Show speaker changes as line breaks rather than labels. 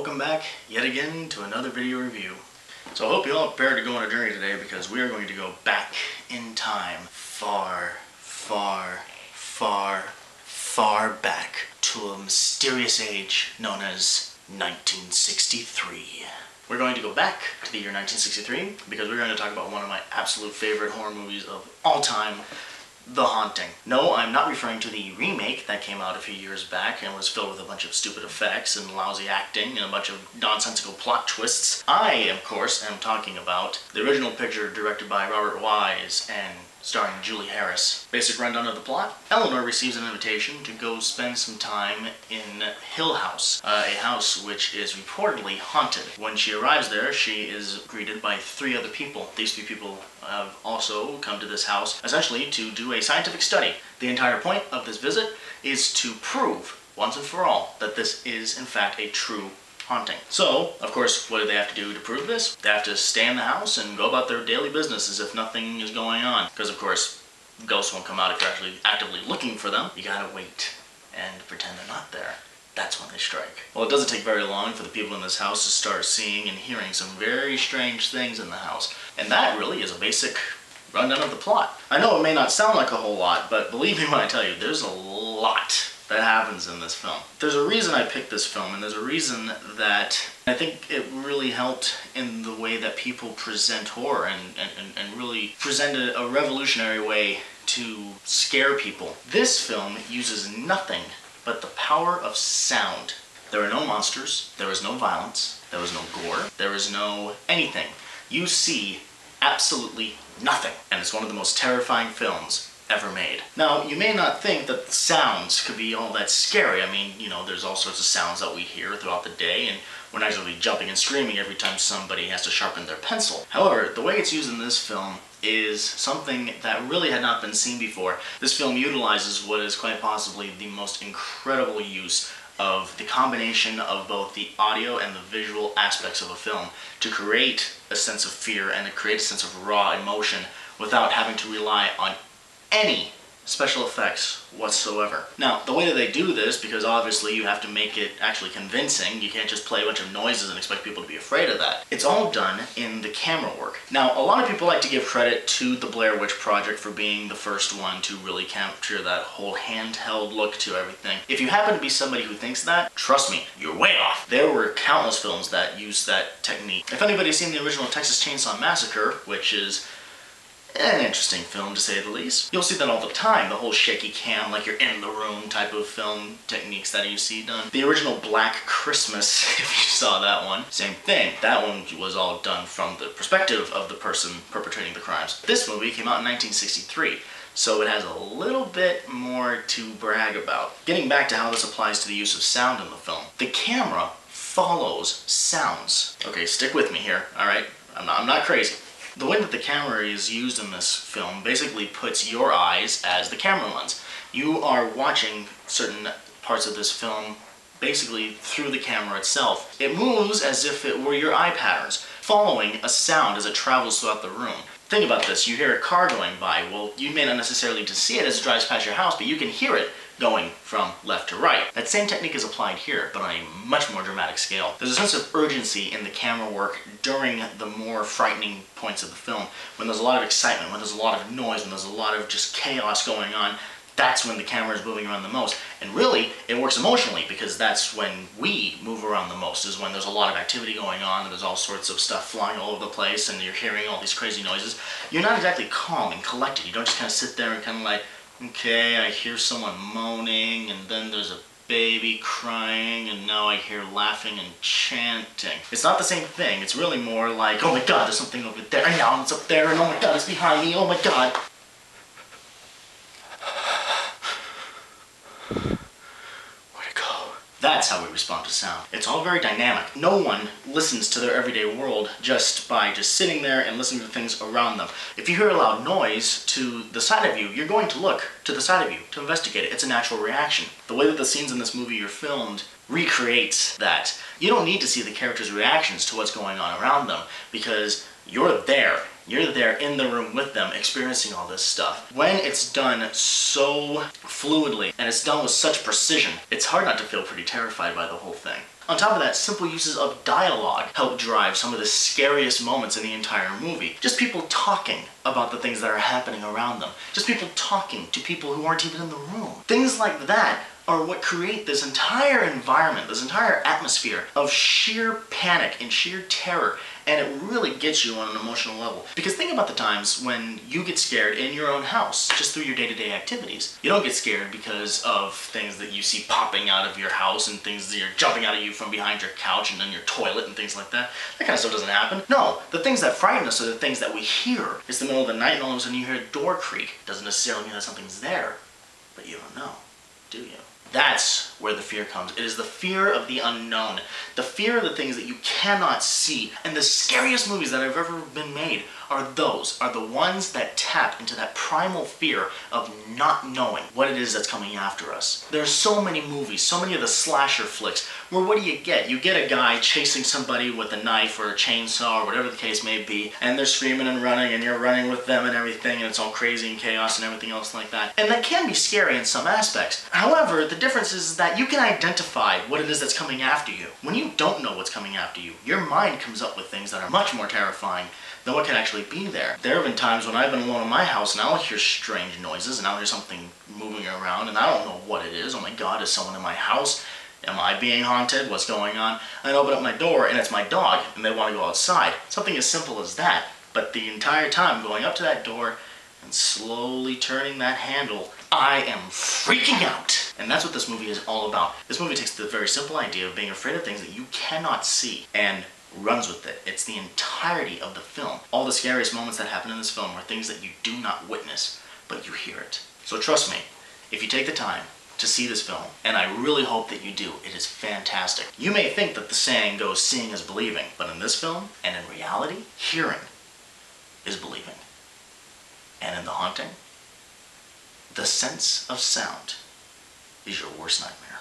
welcome back yet again to another video review. So I hope you all are prepared to go on a journey today because we are going to go back in time, far, far, far, far back to a mysterious age known as 1963. We're going to go back to the year 1963 because we're going to talk about one of my absolute favorite horror movies of all time, The Haunting. No, I'm not referring to the remake that came out a few years back and was filled with a bunch of stupid effects and lousy acting and a bunch of nonsensical plot twists. I, of course, am talking about the original picture directed by Robert Wise and starring Julie Harris. Basic rundown of the plot. Eleanor receives an invitation to go spend some time in Hill House, a house which is reportedly haunted. When she arrives there, she is greeted by three other people. These three people have also come to this house, essentially to do a scientific study. The entire point of this visit is to prove, once and for all, that this is in fact a true haunting. So, of course, what do they have to do to prove this? They have to stay in the house and go about their daily business as if nothing is going on. Because, of course, ghosts won't come out if you're actually actively looking for them. You gotta wait and pretend they're not there. That's when they strike. Well, it doesn't take very long for the people in this house to start seeing and hearing some very strange things in the house. And that really is a basic rundown of the plot. I know it may not sound like a whole lot, but believe me when I tell you, there's a lot that happens in this film. There's a reason I picked this film, and there's a reason that I think it really helped in the way that people present horror and really presented a revolutionary way to scare people. This film uses nothing but the power of sound. There are no monsters, there is no violence, there is no gore, there is no anything. You see absolutely nothing, and it's one of the most terrifying films ever made. Now, you may not think that the sounds could be all that scary. I mean, you know, there's all sorts of sounds that we hear throughout the day, and we're not usually jumping and screaming every time somebody has to sharpen their pencil. However, the way it's used in this film is something that really had not been seen before. This film utilizes what is quite possibly the most incredible use of the combination of both the audio and the visual aspects of a film to create a sense of fear and to create a sense of raw emotion without having to rely on any special effects whatsoever. Now, the way that they do this, because obviously you have to make it actually convincing, you can't just play a bunch of noises and expect people to be afraid of that. It's all done in the camera work. Now, a lot of people like to give credit to the Blair Witch Project for being the first one to really capture that whole handheld look to everything. If you happen to be somebody who thinks that, trust me, you're way off. There were countless films that used that technique. If anybody's seen the original Texas Chainsaw Massacre, which is an interesting film to say the least, you'll see that all the time, the whole shaky cam, like you're in the room type of film techniques that you see done. The original Black Christmas, if you saw that one, same thing. That one was all done from the perspective of the person perpetrating the crimes. This movie came out in 1963, so it has a little bit more to brag about. Getting back to how this applies to the use of sound in the film, the camera follows sounds. Okay, stick with me here, alright? I'm not crazy. The way that the camera is used in this film basically puts your eyes as the camera lens. You are watching certain parts of this film basically through the camera itself. It moves as if it were your eye patterns, following a sound as it travels throughout the room. Think about this, you hear a car going by. Well, you may not necessarily just see it as it drives past your house, but you can hear it going from left to right. That same technique is applied here, but on a much more dramatic scale. There's a sense of urgency in the camera work during the more frightening points of the film. When there's a lot of excitement, when there's a lot of noise, when there's a lot of just chaos going on, that's when the camera is moving around the most. And really, it works emotionally because that's when we move around the most, is when there's a lot of activity going on and there's all sorts of stuff flying all over the place and you're hearing all these crazy noises. You're not exactly calm and collected. You don't just kind of sit there and kind of like, okay, I hear someone moaning, and then there's a baby crying, and now I hear laughing and chanting. It's not the same thing. It's really more like, oh my god, there's something over there, and now it's up there, and oh my god, it's behind me, oh my god. That's how we respond to sound. It's all very dynamic. No one listens to their everyday world just by sitting there and listening to things around them. If you hear a loud noise to the side of you, you're going to look to the side of you to investigate it. It's a natural reaction. The way that the scenes in this movie are filmed recreates that. You don't need to see the characters' reactions to what's going on around them because you're there. You're there in the room with them, experiencing all this stuff. When it's done so fluidly, and it's done with such precision, it's hard not to feel pretty terrified by the whole thing. On top of that, simple uses of dialogue help drive some of the scariest moments in the entire movie. Just people talking about the things that are happening around them. Just people talking to people who aren't even in the room. Things like that are what create this entire environment, this entire atmosphere of sheer panic and sheer terror, and it really gets you on an emotional level. Because think about the times when you get scared in your own house, just through your day-to-day activities. You don't get scared because of things that you see popping out of your house and things that are jumping out at you from behind your couch and in your toilet and things like that. That kind of stuff doesn't happen. No, the things that frighten us are the things that we hear. It's the middle of the night and all of a sudden you hear a door creak. Doesn't necessarily mean that something's there, but you don't know, do you? That's where the fear comes. It is the fear of the unknown. The fear of the things that you cannot see. And the scariest movies that have ever been made are the ones that tap into that primal fear of not knowing what it is that's coming after us. There's so many movies, so many of the slasher flicks, where what do you get? You get a guy chasing somebody with a knife or a chainsaw or whatever the case may be, and they're screaming and running, and you're running with them and everything, and it's all crazy and chaos and everything else like that. And that can be scary in some aspects. However, the difference is that you can identify what it is that's coming after you. When you don't know what's coming after you, your mind comes up with things that are much more terrifying than what can actually be there. There have been times when I've been alone in my house and I'll hear strange noises and I'll hear something moving around and I don't know what it is. Oh my God, is someone in my house? Am I being haunted? What's going on? And I open up my door and it's my dog and they want to go outside. Something as simple as that. But the entire time going up to that door and slowly turning that handle, I am freaking out. And that's what this movie is all about. This movie takes the very simple idea of being afraid of things that you cannot see and runs with it. It's the entirety of the film. All the scariest moments that happen in this film are things that you do not witness, but you hear it. So trust me, if you take the time to see this film, and I really hope that you do, it is fantastic. You may think that the saying goes, seeing is believing, but in this film, and in reality, hearing is believing. And in The Haunting, the sense of sound is your worst nightmare.